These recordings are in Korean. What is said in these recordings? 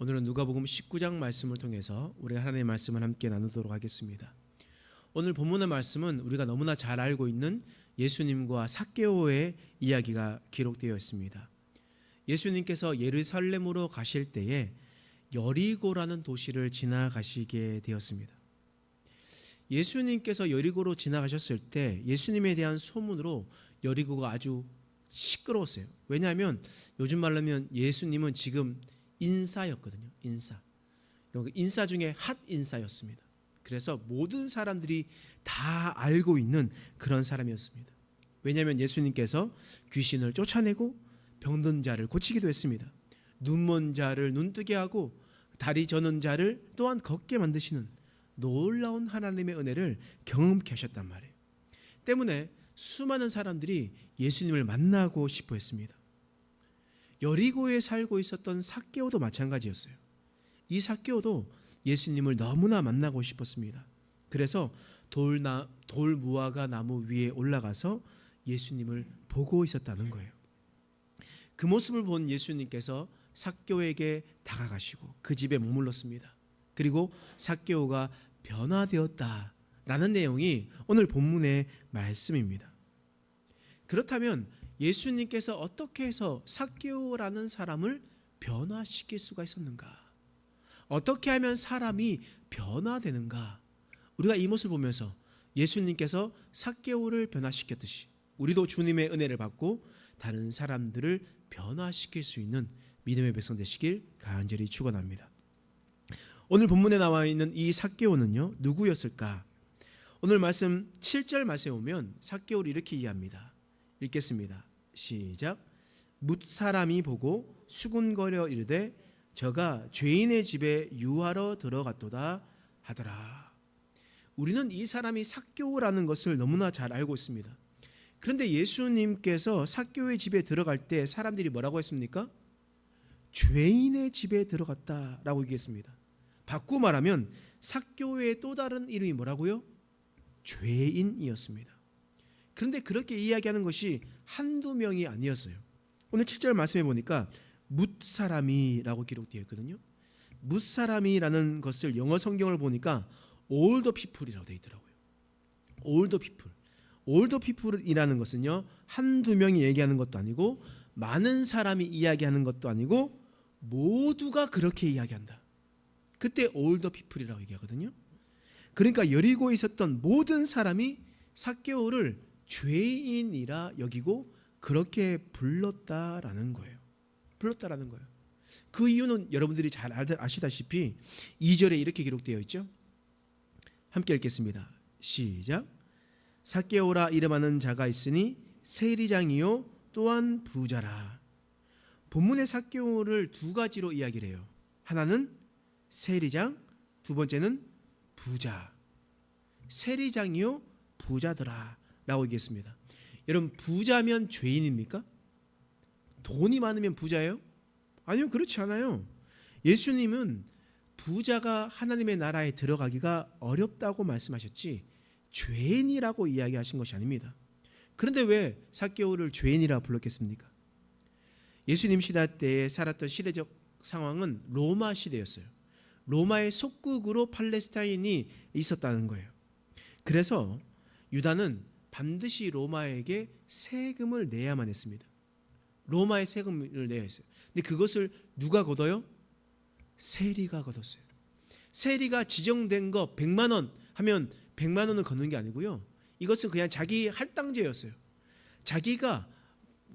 오늘은 누가복음 19장 말씀을 통해서 우리가 하나님의 말씀을 함께 나누도록 하겠습니다. 오늘 본문의 말씀은 우리가 너무나 잘 알고 있는 예수님과 삭개오의 이야기가 기록되어 있습니다. 예수님께서 예루살렘으로 가실 때에 여리고라는 도시를 지나가시게 되었습니다. 예수님께서 여리고로 지나가셨을 때 예수님에 대한 소문으로 여리고가 아주 시끄러웠어요. 왜냐하면 요즘 말로 하면 예수님은 지금 인싸였거든요. 인싸 중에 핫 인싸였습니다. 그래서 모든 사람들이 다 알고 있는 그런 사람이었습니다. 왜냐하면 예수님께서 귀신을 쫓아내고 병든 자를 고치기도 했습니다. 눈먼 자를 눈뜨게 하고 다리 저는 자를 또한 걷게 만드시는 놀라운 하나님의 은혜를 경험케 하셨단 말이에요. 때문에 수많은 사람들이 예수님을 만나고 싶어 했습니다. 여리고에 살고 있었던 삭개오도 마찬가지였어요. 이 삭개오도 예수님을 너무나 만나고 싶었습니다. 그래서 돌무화과 나무 위에 올라가서 예수님을 보고 있었다는 거예요. 그 모습을 본 예수님께서 삭개오에게 다가가시고 그 집에 머물렀습니다. 그리고 삭개오가 변화되었다라는 내용이 오늘 본문의 말씀입니다. 그렇다면 예수님께서 어떻게 해서 삭개오라는 사람을 변화시킬 수가 있었는가? 어떻게 하면 사람이 변화되는가? 우리가 이 모습을 보면서 예수님께서 삭개오를 변화시켰듯이 우리도 주님의 은혜를 받고 다른 사람들을 변화시킬 수 있는 믿음의 백성 되시길 간절히 축원합니다. 오늘 본문에 나와 있는 이 삭개오는요, 누구였을까? 오늘 말씀 7절 말씀에 보면 삭개오를 이렇게 이해합니다. 읽겠습니다. 시작. 뭇사람이 보고 수군거려 이르되 저가 죄인의 집에 유하러 들어갔도다 하더라. 우리는 이 사람이 삭개오라는 것을 너무나 잘 알고 있습니다. 그런데 예수님께서 삭개오의 집에 들어갈 때 사람들이 뭐라고 했습니까? 죄인의 집에 들어갔다라고 얘기했습니다. 바꾸어 말하면 삭개오의 또 다른 이름이 뭐라고요? 죄인이었습니다. 그런데 그렇게 이야기하는 것이 한두 명이 아니었어요. 오늘 7절 말씀해 보니까 뭇사람이라고 기록되어 있거든요. 뭇사람이라는 것을 영어 성경을 보니까 older people이라고 되어 있더라고요. older people이라는 것은요, 한두 명이 얘기하는 것도 아니고 많은 사람이 이야기하는 것도 아니고 모두가 그렇게 이야기한다. 그때 older people이라고 얘기하거든요. 그러니까 여리고에 있었던 모든 사람이 삭개오를 죄인이라 여기고 그렇게 불렀다라는 거예요. 그 이유는 여러분들이 잘 아시다시피 2절에 이렇게 기록되어 있죠. 함께 읽겠습니다. 시작. 삭개오라 이름하는 자가 있으니 세리장이요 또한 부자라. 본문의 삭개오를 두 가지로 이야기를 해요. 하나는 세리장, 두 번째는 부자. 세리장이요 부자더라 라고 얘기했습니다. 여러분, 부자면 죄인입니까? 돈이 많으면 부자예요? 아니요, 그렇지 않아요. 예수님은 부자가 하나님의 나라에 들어가기가 어렵다고 말씀하셨지 죄인이라고 이야기하신 것이 아닙니다. 그런데 왜 삭개오를 죄인이라 불렀겠습니까? 예수님 시대 때에 살았던 시대적 상황은 로마 시대였어요. 로마의 속국으로 팔레스타인이 있었다는 거예요. 그래서 유다는 반드시 로마에게 세금을 내야만 했습니다. 로마에 세금을 내야 했어요. 근데 그것을 누가 걷어요? 세리가 걷었어요. 세리가 지정된 거 100만 원 하면 100만 원을 걷는 게 아니고요. 이것은 그냥 자기 할당제였어요. 자기가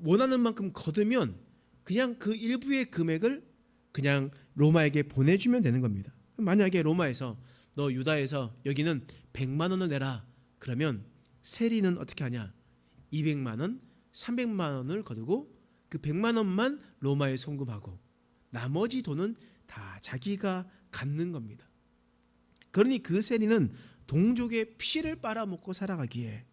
원하는 만큼 걷으면 그냥 그 일부의 금액을 그냥 로마에게 보내주면 되는 겁니다. 만약에 로마에서 너 유다에서 여기는 100만 원을 내라 그러면 세리는 어떻게 하냐? 200만 원, 300만 원을 거두고 그 100만 원만 로마에 송금하고 나머지 돈은 다 자기가 갖는 겁니다. 그러니 그 세리는 동족의 피를 빨아먹고 살아가기에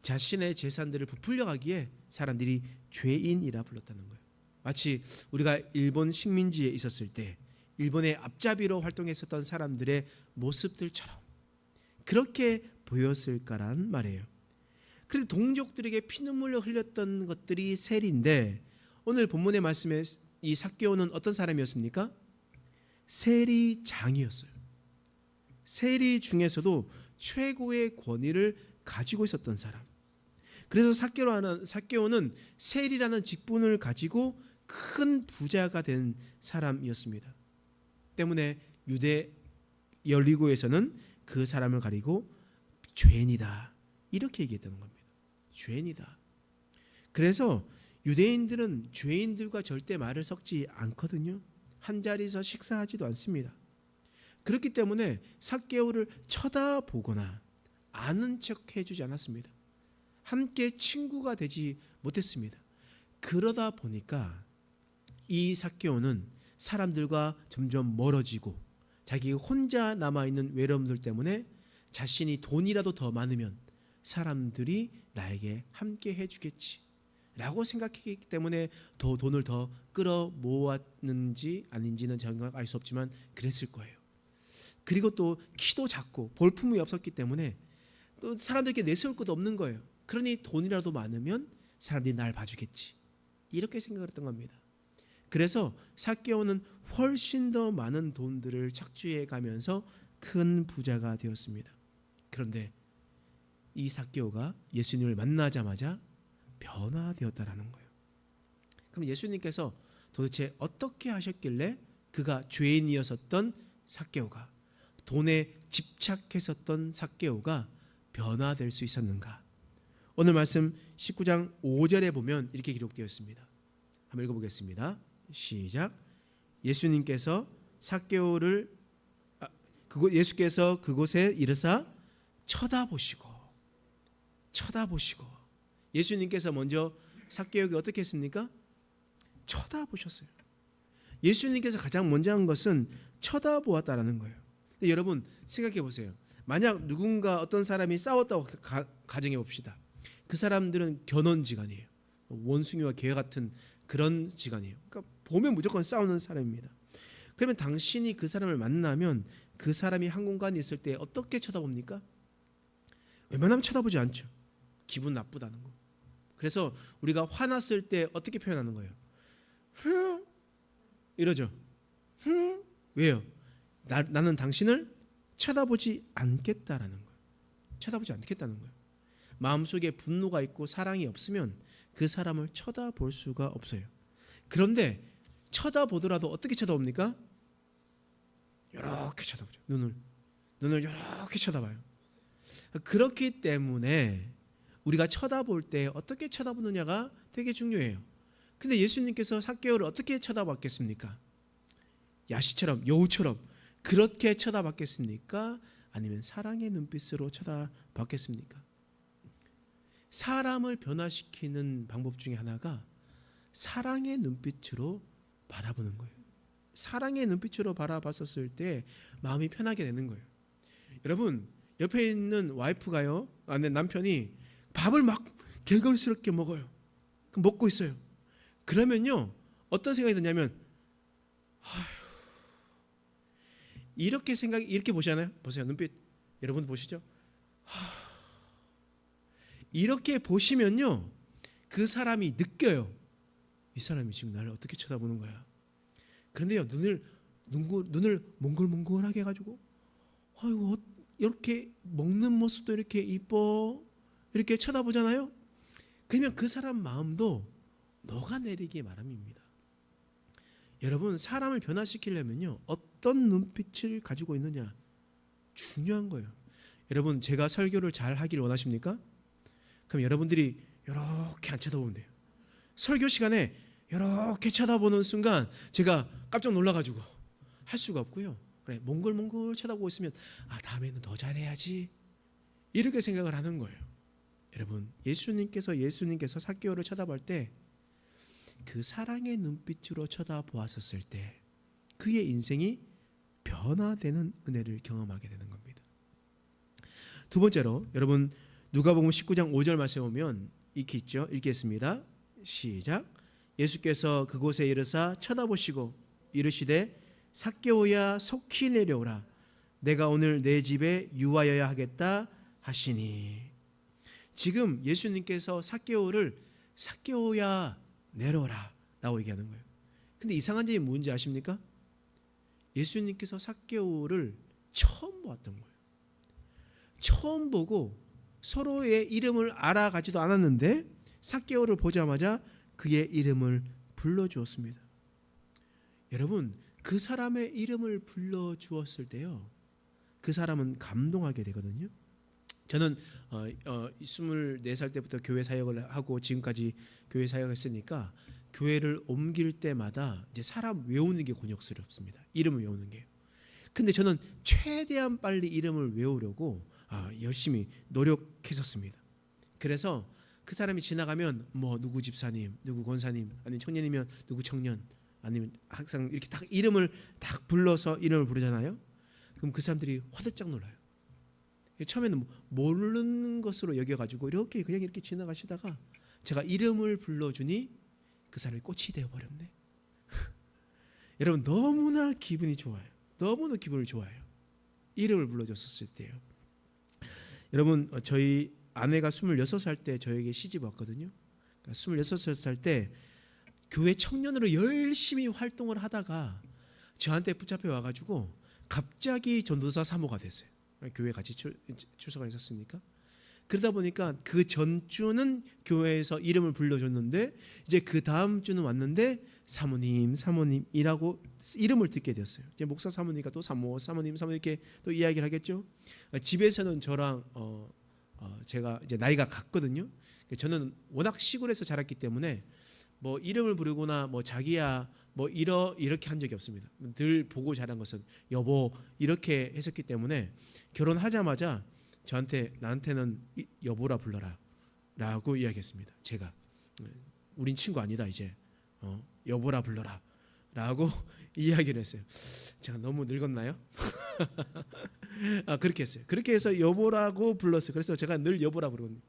자신의 재산들을 부풀려가기에 사람들이 죄인이라 불렀다는 거예요. 마치 우리가 일본 식민지에 있었을 때 일본의 앞잡이로 활동했었던 사람들의 모습들처럼 그렇게 보였을까란 말이에요. 그래서 동족들에게 피눈물을 흘렸던 것들이 세리인데 오늘 본문의 말씀에 이 삭개오는 어떤 사람이었습니까? 세리장이었어요. 세리 중에서도 최고의 권위를 가지고 있었던 사람. 그래서 삭개오는 세리라는 직분을 가지고 큰 부자가 된 사람이었습니다. 때문에 유대 여리고에서는 그 사람을 가리고 죄인이다 이렇게 얘기했다는 겁니다. 죄인이다. 그래서 유대인들은 죄인들과 절대 말을 섞지 않거든요. 한자리에서 식사하지도 않습니다. 그렇기 때문에 삭개오를 쳐다보거나 아는 척 해주지 않았습니다. 함께 친구가 되지 못했습니다. 그러다 보니까 이 삭개오는 사람들과 점점 멀어지고 자기 혼자 남아있는 외로움들 때문에 자신이 돈이라도 더 많으면 사람들이 나에게 함께 해주겠지 라고 생각했기 때문에 더 돈을 더 끌어모았는지 아닌지는 제가 알 수 없지만 그랬을 거예요. 그리고 또 키도 작고 볼품이 없었기 때문에 또 사람들에게 내세울 것도 없는 거예요. 그러니 돈이라도 많으면 사람들이 날 봐주겠지 이렇게 생각을 했던 겁니다. 그래서 삭개오는 훨씬 더 많은 돈들을 착취해 가면서 큰 부자가 되었습니다. 그런데 이 삭개오가 예수님을 만나자마자 변화되었다라는 거예요. 그럼 예수님께서 도대체 어떻게 하셨길래 그가 죄인이었었던 삭개오가, 돈에 집착했었던 삭개오가 변화될 수 있었는가? 오늘 말씀 19장 5절에 보면 이렇게 기록되어 있습니다. 한번 읽어보겠습니다. 시작. 예수께서 그곳에 이르사 쳐다보시고 예수님께서 먼저 삭개오에게 어떻게 했습니까? 쳐다보셨어요. 예수님께서 가장 먼저 한 것은 쳐다보았다라는 거예요. 근데 여러분 생각해 보세요. 만약 누군가 어떤 사람이 싸웠다고 가정해 봅시다. 그 사람들은 견원지간이에요. 원숭이와 개 같은 그런 지간이에요. 그러니까 보면 무조건 싸우는 사람입니다. 그러면 당신이 그 사람을 만나면 그 사람이 한 공간에 있을 때 어떻게 쳐다봅니까? 웬만하면 쳐다보지 않죠. 기분 나쁘다는 거. 그래서 우리가 화났을 때 어떻게 표현하는 거예요? 이러죠. 왜요? 나는 당신을 쳐다보지 않겠다라는 거예요. 쳐다보지 않겠다는 거예요. 마음속에 분노가 있고 사랑이 없으면 그 사람을 쳐다볼 수가 없어요. 그런데 쳐다보더라도 어떻게 쳐다봅니까? 이렇게 쳐다보죠. 눈을 이렇게 쳐다봐요. 그렇기 때문에 우리가 쳐다볼 때 어떻게 쳐다보느냐가 되게 중요해요. 근데 예수님께서 삭개오를 어떻게 쳐다봤겠습니까? 야시처럼, 여우처럼 그렇게 쳐다봤겠습니까? 아니면 사랑의 눈빛으로 쳐다봤겠습니까? 사람을 변화시키는 방법 중에 하나가 사랑의 눈빛으로 바라보는 거예요. 사랑의 눈빛으로 바라봤었을 때 마음이 편하게 되는 거예요. 여러분 옆에 있는 와이프가요, 남편이 밥을 막 개걸스럽게 먹어요. 먹고 있어요. 그러면요 어떤 생각이 드냐면 이렇게 보시잖아요. 보세요. 눈빛 여러분 보시죠. 이렇게 보시면요 그 사람이 느껴요. 이 사람이 지금 나를 어떻게 쳐다보는 거야. 그런데요 눈을 몽글몽글하게 해가지고 아이고 이렇게 먹는 모습도 이렇게 이뻐 이렇게 쳐다보잖아요. 그러면 그 사람 마음도 녹아내리기 마련입니다. 여러분 사람을 변화시키려면요 어떤 눈빛을 가지고 있느냐 중요한 거예요. 여러분 제가 설교를 잘 하기를 원하십니까? 그럼 여러분들이 이렇게 안 쳐다보면 돼요. 설교 시간에 이렇게 쳐다보는 순간 제가 깜짝 놀라가지고 할 수가 없고요. 그래 몽글몽글 쳐다보고 있으면 다음에는 더 잘해야지 이렇게 생각을 하는 거예요. 여러분 예수님께서 삭개오를 쳐다볼 때 그 사랑의 눈빛으로 쳐다보았었을 때 그의 인생이 변화되는 은혜를 경험하게 되는 겁니다. 두 번째로 여러분 누가복음 19장 5절 말씀에 보면 이렇게 있죠. 읽겠습니다. 시작. 예수께서 그곳에 이르사 쳐다보시고 이르시되 삭개오야 속히 내려오라 내가 오늘 내 집에 유하여야 하겠다 하시니. 지금 예수님께서 삭개오를 삭개오야 내려오라 라고 얘기하는 거예요. 근데 이상한 점이 뭔지 아십니까? 예수님께서 삭개오를 처음 보았던 거예요. 처음 보고 서로의 이름을 알아가지도 않았는데 삭개오를 보자마자 그의 이름을 불러주었습니다. 여러분, 그 사람의 이름을 불러주었을 때요, 그 사람은 감동하게 되거든요. 저는 24살 때부터 교회 사역을 하고 지금까지 교회 사역했으니까 교회를 옮길 때마다 이제 사람 외우는 게 곤욕스럽습니다. 이름을 외우는 게. 근데 저는 최대한 빨리 이름을 외우려고 열심히 노력했었습니다. 그래서 그 사람이 지나가면 뭐 누구 집사님, 누구 권사님, 아니면 청년이면 누구 청년, 아니면 항상 이렇게 딱 이름을 딱 불러서 이름을 부르잖아요. 그럼 그 사람들이 화들짝 놀라요. 처음에는 모르는 것으로 여겨가지고 이렇게 그냥 이렇게 지나가시다가 제가 이름을 불러주니 그 사람이 꽃이 되어버렸네. 여러분, 너무나 기분이 좋아요. 너무나 기분을 좋아해요. 이름을 불러줬었을 때요. 여러분, 저희 아내가 26살 때 저에게 시집 왔거든요. 그러니까 26살 때 교회 청년으로 열심히 활동을 하다가 저한테 붙잡혀 와가지고 갑자기 전도사 사모가 됐어요. 교회 같이 출석을 했었으니까. 그러다 보니까 그 전주는 교회에서 이름을 불러줬는데 이제 그 다음 주는 왔는데 사모님이라고 이름을 듣게 되었어요. 이제 목사 사모니까 또 사모님 이렇게 또 이야기를 하겠죠. 집에서는 저랑 제가 이제 나이가 같거든요. 저는 워낙 시골에서 자랐기 때문에 뭐 이름을 부르거나 뭐 자기야 뭐 이렇게 한 적이 없습니다. 늘 보고 자란 것은 여보 이렇게 했었기 때문에 결혼하자마자 나한테는 여보라 불러라 라고 이야기했습니다. 제가 우린 친구 아니다 이제 여보라 불러라 라고 이야기를 했어요. 제가 너무 늙었나요? 그렇게 했어요. 그렇게 해서 여보라고 불렀어요. 그래서 제가 늘 여보라 부르거든요.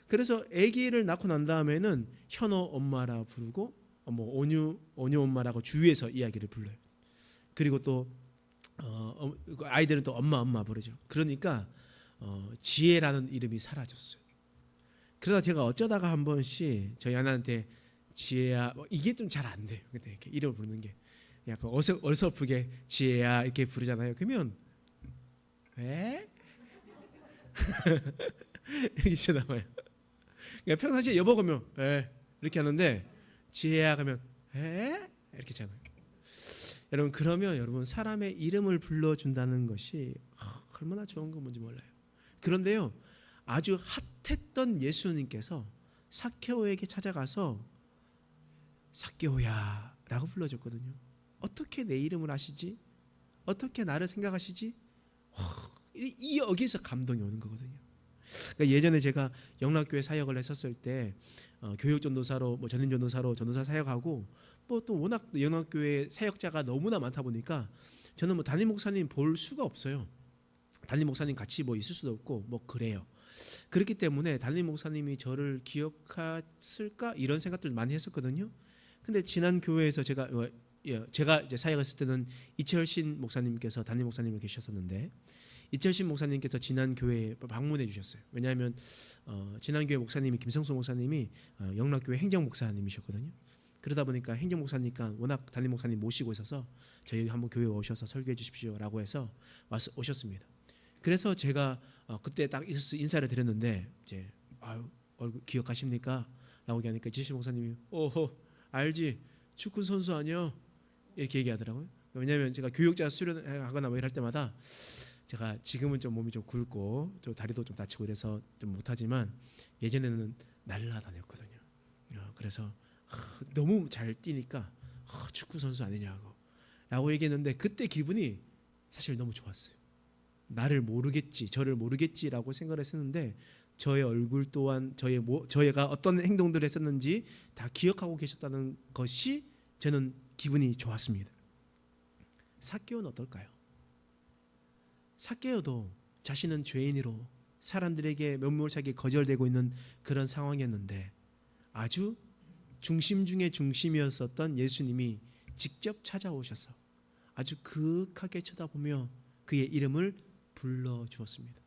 그래서 아기를 낳고 난 다음에는 현호 엄마라 부르고 뭐 온유 엄마라고 주위에서 이야기를 불러요. 그리고 또 아이들은 또 엄마 부르죠. 그러니까 지혜라는 이름이 사라졌어요. 그러다 제가 어쩌다가 한 번씩 저희 아내한테 지혜야 이게 좀 잘 안 돼요. 근데 이렇게 이름을 부르는 게 약간 어설프게 지혜야 이렇게 부르잖아요. 그러면 왜? 이렇게 쳐 나와요. 그러니까 평상시에 여보 그러면 에 이렇게 하는데 지혜야 그러면 에 이렇게 하잖아요. 여러분, 그러면 여러분 사람의 이름을 불러준다는 것이 얼마나 좋은 건 뭔지 몰라요. 그런데요, 아주 핫했던 예수님께서 삭개오에게 찾아가서 삭개오야 라고 불러줬거든요. 어떻게 내 이름을 아시지? 어떻게 나를 생각하시지? 여기서 감동이 오는 거거든요. 그러니까 예전에 제가 영락교회 사역을 했었을 때 교육전도사로 뭐 전임전도사로 전도사 사역하고 뭐 또 워낙 영락교회 사역자가 너무나 많다 보니까 저는 뭐 담임 목사님 볼 수가 없어요. 담임 목사님 같이 뭐 있을 수도 없고 뭐 그래요. 그렇기 때문에 담임 목사님이 저를 기억했을까 이런 생각들 많이 했었거든요. 근데 지난 교회에서 제가 이제 사역했을 때는 이철신 목사님께서 담임 목사님이 계셨었는데 이철신 목사님께서 지난 교회에 방문해 주셨어요. 왜냐하면 지난 교회 목사님이 김성수 목사님이 영락교회 행정 목사님이셨거든요. 그러다 보니까 행정 목사니까 워낙 담임 목사님 모시고 있어서 저희 한번 교회에 오셔서 설교해 주십시오라고 해서 오셨습니다. 그래서 제가 그때 딱 인사를 드렸는데 이제 얼굴 기억하십니까? 라고 얘기하니까 이철신 목사님이 알지 축구 선수 아니요 이렇게 얘기하더라고요. 왜냐하면 제가 교육자 수련하거나 뭐 이럴 때마다 제가 지금은 좀 몸이 좀 굵고 좀 다리도 좀 다치고 이래서 좀 못하지만 예전에는 날라다녔거든요. 그래서 너무 잘 뛰니까 축구 선수 아니냐고 라고 얘기했는데 그때 기분이 사실 너무 좋았어요. 나를 모르겠지, 저를 모르겠지라고 생각을 했었는데 저의 얼굴 또한 저희가 어떤 행동들을 했었는지 다 기억하고 계셨다는 것이 저는 기분이 좋았습니다. 삭개오는 어떨까요? 삭개오도 자신은 죄인으로 사람들에게 면목차게 거절되고 있는 그런 상황이었는데 아주 중심 중에 중심이었었던 예수님이 직접 찾아오셔서 아주 그윽하게 쳐다보며 그의 이름을 불러주었습니다.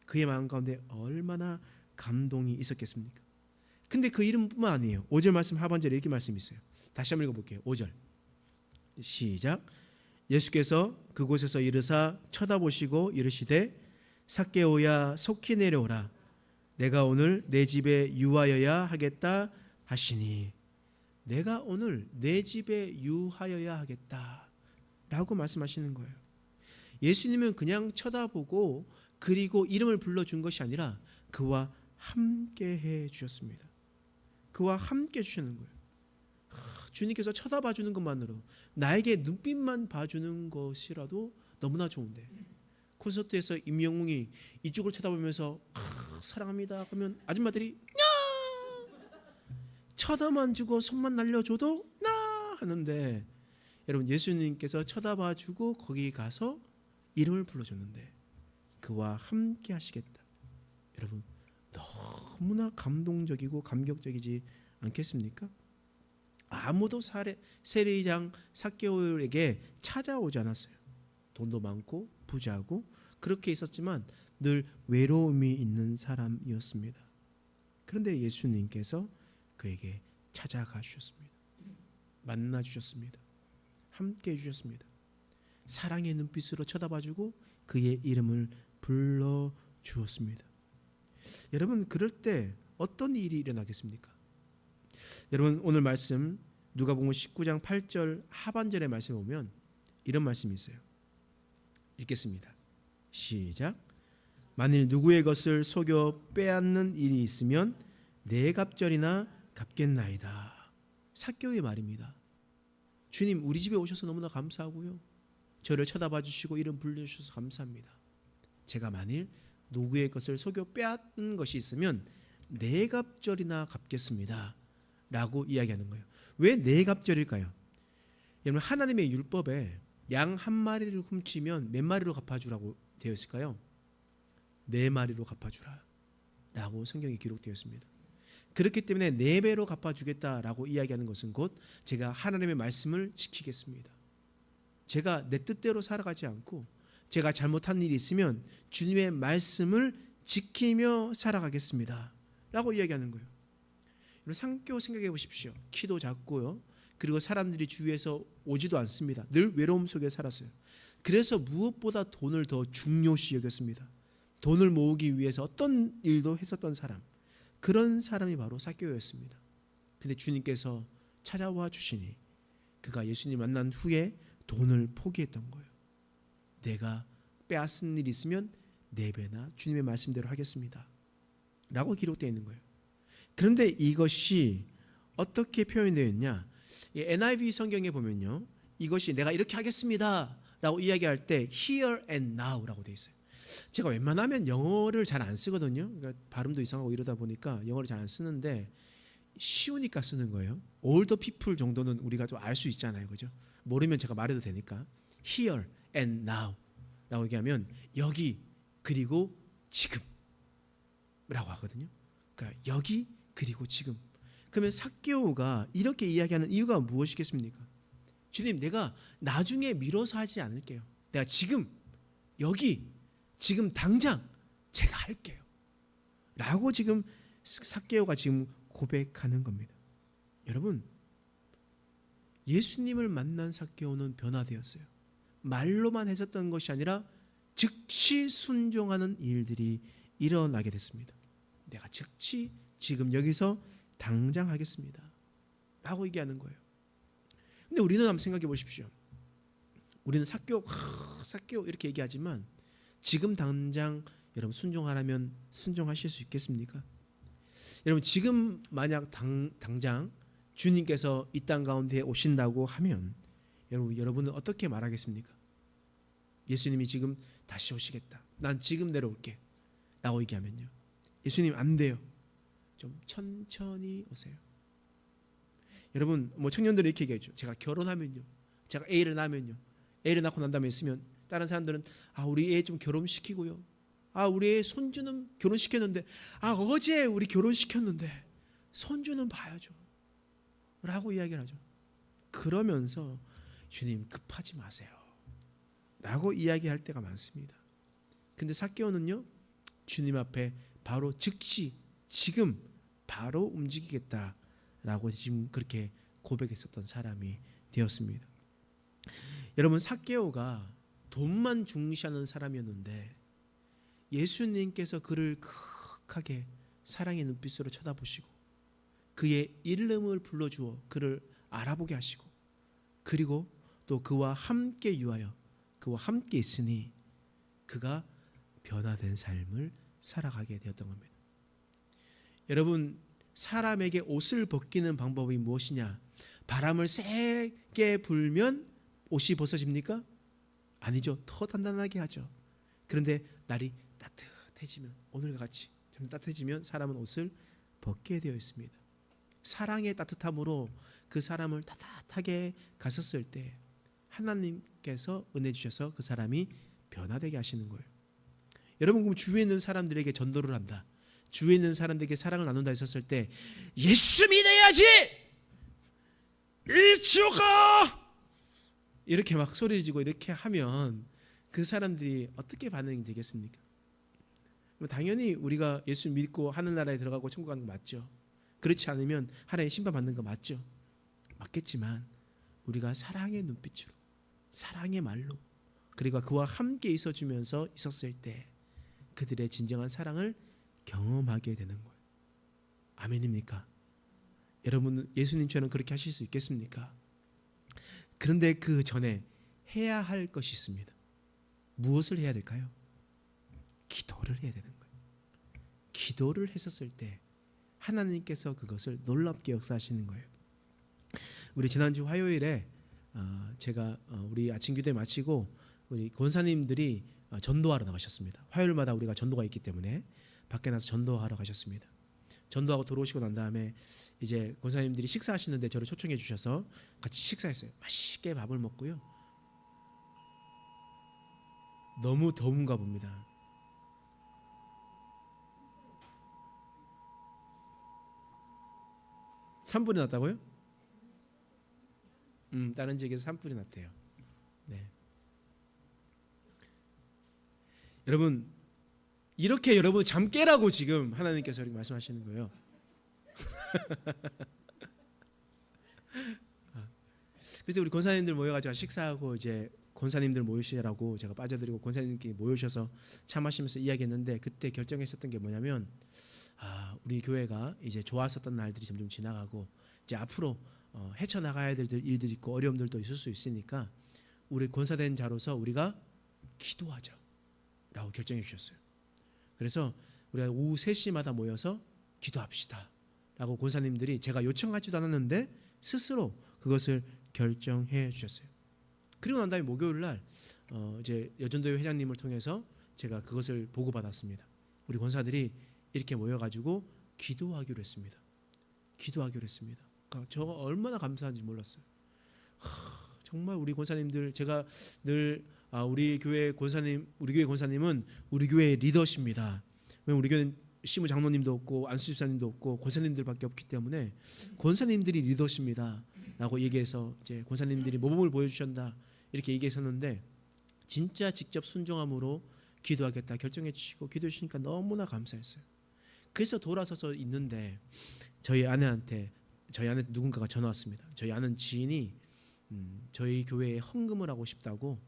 그의 마음 가운데 얼마나 감동이 있었겠습니까? 근데 그 이름뿐만 아니에요. 5절 말씀 하반절에 이렇게 말씀이 있어요. 다시 한번 읽어볼게요. 5절 시작. 예수께서 그곳에서 이르사 쳐다보시고 이르시되 삭개오야 속히 내려오라 내가 오늘 내 집에 유하여야 하겠다 하시니 내가 오늘 내 집에 유하여야 하겠다 라고 말씀하시는 거예요. 예수님은 그냥 쳐다보고 그리고 이름을 불러준 것이 아니라 그와 함께 해 주셨습니다. 그와 함께 주시는 거예요. 주님께서 쳐다봐 주는 것만으로 나에게 눈빛만 봐주는 것이라도 너무나 좋은데 콘서트에서 임영웅이 이쪽을 쳐다보면서 사랑합니다 그러면 아줌마들이 쳐다만 주고 손만 날려줘도 나 하는데 여러분 예수님께서 쳐다봐 주고 거기 가서 이름을 불러줬는데 그와 함께 하시겠다. 여러분 너무나 감동적이고 감격적이지 않겠습니까? 아무도 세리장 삭개오에게 찾아오지 않았어요. 돈도 많고 부자고 그렇게 있었지만 늘 외로움이 있는 사람이었습니다. 그런데 예수님께서 그에게 찾아가 주셨습니다. 만나 주셨습니다. 함께 해주셨습니다. 사랑의 눈빛으로 쳐다봐주고 그의 이름을 불러주었습니다. 여러분 그럴 때 어떤 일이 일어나겠습니까? 여러분 오늘 말씀 누가복음 19장 8절 하반절의 말씀에 보면 이런 말씀이 있어요. 읽겠습니다. 시작. 만일 누구의 것을 속여 빼앗는 일이 있으면 네 갑절이나 갚겠나이다. 삭개오의 말입니다. 주님 우리 집에 오셔서 너무나 감사하고요. 저를 쳐다봐 주시고 이름 불러주셔서 감사합니다. 제가 만일 누구의 것을 속여 빼앗는 것이 있으면 네 갑절이나 갚겠습니다 라고 이야기하는 거예요. 왜 네 갑절일까요? 여러분 하나님의 율법에 양 한 마리를 훔치면 몇 마리로 갚아주라고 되어 있을까요? 네 마리로 갚아주라 라고 성경에 기록되어 있습니다. 그렇기 때문에 네 배로 갚아주겠다라고 이야기하는 것은 곧 제가 하나님의 말씀을 지키겠습니다. 제가 내 뜻대로 살아가지 않고 제가 잘못한 일이 있으면 주님의 말씀을 지키며 살아가겠습니다 라고 이야기하는 거예요. 삭개오 생각해 보십시오. 키도 작고요. 그리고 사람들이 주위에서 오지도 않습니다. 늘 외로움 속에 살았어요. 그래서 무엇보다 돈을 더 중요시 여겼습니다. 돈을 모으기 위해서 어떤 일도 했었던 사람, 그런 사람이 바로 삭개오였습니다. 근데 주님께서 찾아와 주시니 그가 예수님 만난 후에 돈을 포기했던 거예요. 내가 빼앗은 일이 있으면 네 배나 주님의 말씀대로 하겠습니다 라고 기록되어 있는 거예요. 그런데 이것이 어떻게 표현되어 있냐, NIV 성경에 보면요 이것이 내가 이렇게 하겠습니다 라고 이야기할 때 here and now 라고 되어 있어요. 제가 웬만하면 영어를 잘 안 쓰거든요. 그러니까 발음도 이상하고 이러다 보니까 영어를 잘 안 쓰는데 쉬우니까 쓰는 거예요. older people 정도는 우리가 좀 알 수 있잖아요, 그죠? 모르면 제가 말해도 되니까 here and now 라고 얘기하면 여기 그리고 지금 라고 하거든요. 그러니까 여기 그리고 지금. 그러면 삭개오가 이렇게 이야기하는 이유가 무엇이겠습니까? 주님 내가 나중에 미뤄서 하지 않을게요. 내가 지금 여기 지금 당장 제가 할게요 라고 지금 삭개오가 지금 고백하는 겁니다. 여러분 예수님을 만난 삭개오는 변화되었어요. 말로만 했었던 것이 아니라 즉시 순종하는 일들이 일어나게 됐습니다. 내가 즉시 지금 여기서 당장 하겠습니다 라고 얘기하는 거예요. 근데 우리는 한번 생각해 보십시오. 우리는 삭개오 이렇게 얘기하지만 지금 당장 여러분 순종하라면 순종하실 수 있겠습니까? 여러분 지금 만약 당장 주님께서 이 땅 가운데 오신다고 하면 여러분은 어떻게 말하겠습니까? 예수님이 지금 다시 오시겠다. 난 지금 내려올게 라고 얘기하면요. 예수님 안 돼요. 좀 천천히 오세요. 여러분 뭐 청년들은 이렇게 얘기하죠. 제가 결혼하면요. 제가 애를 낳으면요. 애를 낳고 난 다음에 있으면 다른 사람들은 우리 애 좀 결혼시키고요. 우리 애 손주는 결혼시켰는데 어제 우리 결혼시켰는데 손주는 봐야죠 라고 이야기를 하죠. 그러면서 주님 급하지 마세요 라고 이야기할 때가 많습니다. 근데 삭개오는요 주님 앞에 바로 즉시 지금 바로 움직이겠다라고 지금 그렇게 고백했었던 사람이 되었습니다. 여러분, 삭개오가 돈만 중시하는 사람이었는데 예수님께서 그를 극하게 사랑의 눈빛으로 쳐다보시고 그의 이름을 불러주어 그를 알아보게 하시고 그리고 또 그와 함께 유하여 그와 함께 있으니 그가 변화된 삶을 살아가게 되었던 겁니다. 여러분, 사람에게 옷을 벗기는 방법이 무엇이냐? 바람을 세게 불면 옷이 벗어집니까? 아니죠. 더 단단하게 하죠. 그런데 날이 따뜻해지면, 오늘과 같이 좀 따뜻해지면 사람은 옷을 벗게 되어 있습니다. 사랑의 따뜻함으로 그 사람을 따뜻하게 가셨을 때 하나님께서 은혜 주셔서 그 사람이 변화되게 하시는 거예요. 여러분, 그럼 주위에 있는 사람들에게 전도를 한다, 주위에 있는 사람들에게 사랑을 나눈다 했었을 때 예수 믿어야지! 이 지옥아! 이렇게 막 소리를 지고 이렇게 하면 그 사람들이 어떻게 반응이 되겠습니까? 당연히 우리가 예수 믿고 하늘나라에 들어가고 천국 가는 거 맞죠. 그렇지 않으면 하나님 심판 받는 거 맞죠. 맞겠지만 우리가 사랑의 눈빛으로, 사랑의 말로, 그리고 그와 함께 있어주면서 있었을 때 그들의 진정한 사랑을 경험하게 되는 거예요. 아멘입니까? 여러분, 예수님처럼 그렇게 하실 수 있겠습니까? 그런데 그 전에 해야 할 것이 있습니다. 무엇을 해야 될까요? 기도를 해야 되는 거예요. 기도를 했었을 때 하나님께서 그것을 놀랍게 역사하시는 거예요. 우리 지난주 화요일에 제가 우리 아침 기도회 마치고 우리 권사님들이 전도하러 나가셨습니다. 화요일마다 우리가 전도가 있기 때문에 밖에 나서 전도하러 가셨습니다. 전도하고 들어오시고 난 다음에 이제 권사님들이 식사하시는데 저를 초청해 주셔서 같이 식사했어요. 맛있게 밥을 먹고요. 너무 더운가 봅니다. 산불이 났다고요? 다른 지역에서 산불이 났대요. 네. 여러분, 이렇게 여러분 잠 깨라고 지금 하나님께서 이렇게 말씀하시는 거예요. 그래서 우리 권사님들 모여가지고 식사하고 이제 권사님들 모이시라고 제가 빠져드리고 권사님들끼리 모여셔서 차 마시면서 이야기했는데 그때 결정했었던 게 뭐냐면 우리 교회가 이제 좋았었던 날들이 점점 지나가고 이제 앞으로 헤쳐나가야 될 일들이 있고 어려움들도 있을 수 있으니까 우리 권사된 자로서 우리가 기도하자라고 결정해 주셨어요. 그래서 우리가 오후 3시마다 모여서 기도합시다 라고 권사님들이 제가 요청하지도 않았는데 스스로 그것을 결정해 주셨어요. 그리고 난 다음에 목요일 날 이제 여전도회 회장님을 통해서 제가 그것을 보고받았습니다. 우리 권사들이 이렇게 모여가지고 기도하기로 했습니다. 기도하기로 했습니다. 저 얼마나 감사한지 몰랐어요. 정말 우리 권사님들, 제가 늘 우리 교회 권사님은 우리 교회의 리더십니다. 왜냐면 우리 교회는 시무 장로님도 없고 안수 집사님도 없고 권사님들밖에 없기 때문에 권사님들이 리더십니다 라고 얘기해서 이제 권사님들이 모범을 보여주셨다 이렇게 얘기했었는데 진짜 직접 순종함으로 기도하겠다 결정해 주시고 기도해 주시니까 너무나 감사했어요. 그래서 돌아서서 있는데 저희 아내한테 누군가가 전화 왔습니다. 저희 아는 지인이 저희 교회에 헌금을 하고 싶다고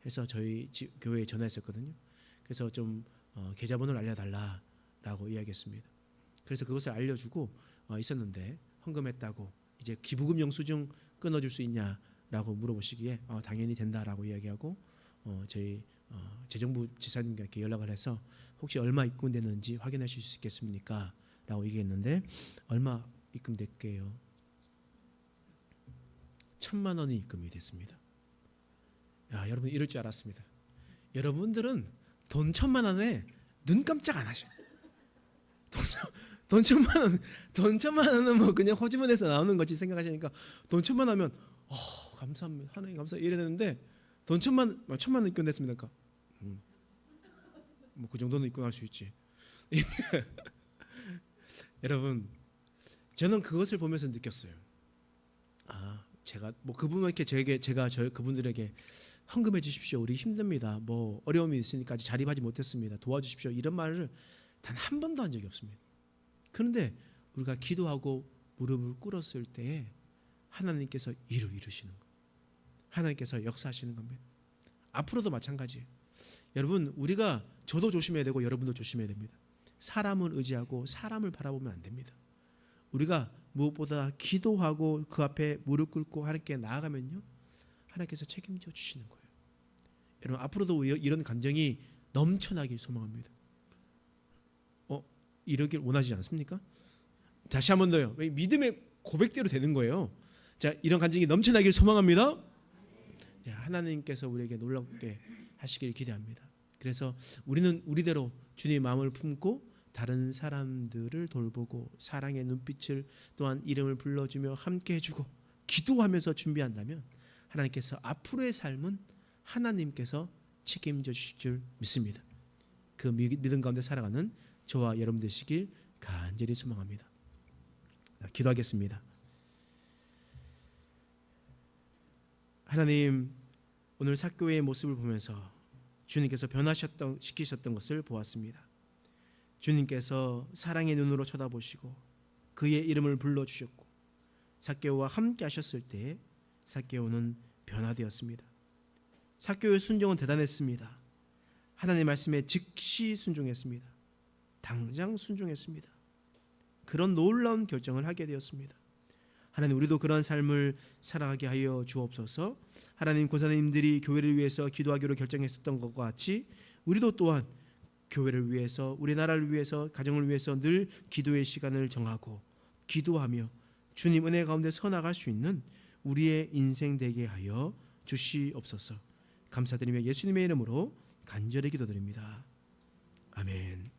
해서 저희 교회에 전화했었거든요. 그래서 좀 계좌번호를 알려달라라고 이야기했습니다. 그래서 그것을 알려주고 있었는데 헌금했다고 이제 기부금 영수증 끊어줄 수 있냐라고 물어보시기에 당연히 된다라고 이야기하고 저희 재정부 지사님과 이렇게 연락을 해서 혹시 얼마 입금되는지 확인하실 수 있겠습니까? 라고 얘기했는데 얼마 입금될게요? 1,000만 원이 입금이 됐습니다. 야, 여러분 이럴 줄 알았습니다. 여러분들은 돈 1,000만 원에 눈 깜짝 안 하셔. 돈 1,000만 원은 뭐 그냥 호주머니에서 나오는 거지 생각하시니까 돈 1,000만 하면 감사합니다. 하나님 감사 이래 되는데 돈 1,000만 원 입금됐습니까? 뭐 그 정도는 입금할 수 있지. 여러분, 저는 그것을 보면서 느꼈어요. 제가 뭐 그분에게 제가 그분들에게 헌금해 주십시오. 우리 힘듭니다. 뭐 어려움이 있으니까 아직 자립하지 못했습니다. 도와주십시오. 이런 말을 단 한 번도 한 적이 없습니다. 그런데 우리가 기도하고 무릎을 꿇었을 때에 하나님께서 일을 이루시는 거예요. 하나님께서 역사하시는 겁니다. 앞으로도 마찬가지예요. 여러분, 저도 조심해야 되고 여러분도 조심해야 됩니다. 사람을 의지하고 사람을 바라보면 안 됩니다. 우리가 무엇보다 기도하고 그 앞에 무릎 꿇고 하나님께 나아가면요, 하나님께서 책임져 주시는 거예요. 여러분, 앞으로도 이런 감정이 넘쳐나길 소망합니다. 이러길 원하지 않습니까? 다시 한 번 더요. 믿음의 고백대로 되는 거예요. 자, 이런 감정이 넘쳐나길 소망합니다. 하나님께서 우리에게 놀랍게 하시길 기대합니다. 그래서 우리는 우리대로 주님의 마음을 품고 다른 사람들을 돌보고 사랑의 눈빛을 또한 이름을 불러주며 함께 해주고 기도하면서 준비한다면 하나님께서 앞으로의 삶은 하나님께서 책임져 주실 줄 믿습니다. 그 믿음 가운데 살아가는 저와 여러분 되시길 간절히 소망합니다. 기도하겠습니다. 하나님, 오늘 삭개오의 모습을 보면서 주님께서 변화시키셨던 것을 보았습니다. 주님께서 사랑의 눈으로 쳐다보시고 그의 이름을 불러주셨고 삭개오와 함께 하셨을 때 삭개오는 변화되었습니다. 삭개오의 순종은 대단했습니다. 하나님의 말씀에 즉시 순종했습니다. 당장 순종했습니다. 그런 놀라운 결정을 하게 되었습니다. 하나님, 우리도 그러한 삶을 살아가게 하여 주옵소서. 하나님, 권사님들이 교회를 위해서 기도하기로 결정했었던 것과 같이 우리도 또한 교회를 위해서, 우리나라를 위해서, 가정을 위해서 늘 기도의 시간을 정하고 기도하며 주님 은혜 가운데 서 나갈 수 있는 우리의 인생 되게 하여 주시옵소서. 감사드리며 예수님의 이름으로 간절히 기도드립니다. 아멘.